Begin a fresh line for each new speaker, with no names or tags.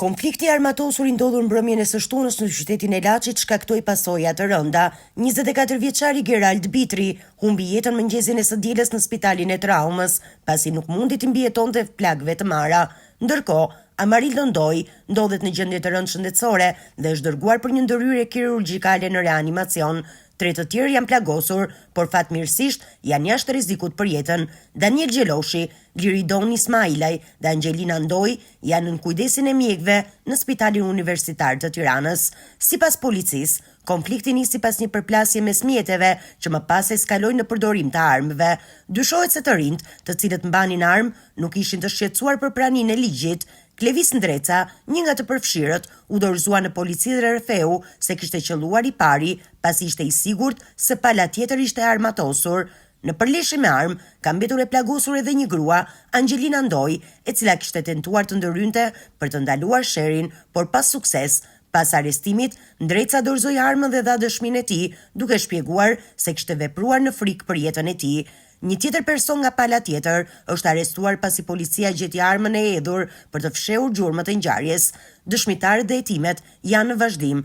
Konflikti armatosur i ndodhur mbrëmjen e së shtunës në qytetin e Laçit shkaktoi pasoja të rënda. 24 vjeçari Gerald Bitri humbi jetën mëngjesin e së dielës në spitalin e traumës, pasi nuk mundi të mbijetonte plagëve të mara. Ndërkohë, Amaril Londoj ndodhet në gjendje të rëndë shëndetësore dhe është dërguar për një ndërhyrje kirurgjikale në reanimacion. 3 të tjerë janë plagosur, por fatmirësisht janë jashtë rrezikut për jetën. Daniel Gjeloshi, Liridon Ismailaj dhe Angelina Ndoj janë në kujdesin e mjekëve në Spitalin Universitar të Tiranës. Sipas policisë, konflikti nisi pas një përplasje mes mjeteve që më pas eskaloi në përdorim të armëve. Dyshohet se të rinjt, të cilët mbanin armë, nuk ishin të shqetësuar për praninë e ligjit. Klevis Ndreca, një nga të përfshirët, u dorëzua në polici dhe rrëfeu se kishte qelluar i pari, pasi ishte i sigurt se pala tjetër ishte armatosur. Në përleshje me armë, ka mbetur e plagosur edhe një grua, Angelina Ndoj, e cila kishte tentuar të ndërhynte për të ndaluar sherin, por pas sukses. Pas arrestimit, Ndreca dorëzoi armën dhe dha dëshminë e tij, duke shpjeguar se kishte vepruar në frikë për jetën e tij. Një tjetër person nga pala tjetër është arrestuar pasi policia gjeti armën e hedhur për të fshehur gjurmët e ngjarjes. Dëshmitarët dhe hetimet janë në vazhdim.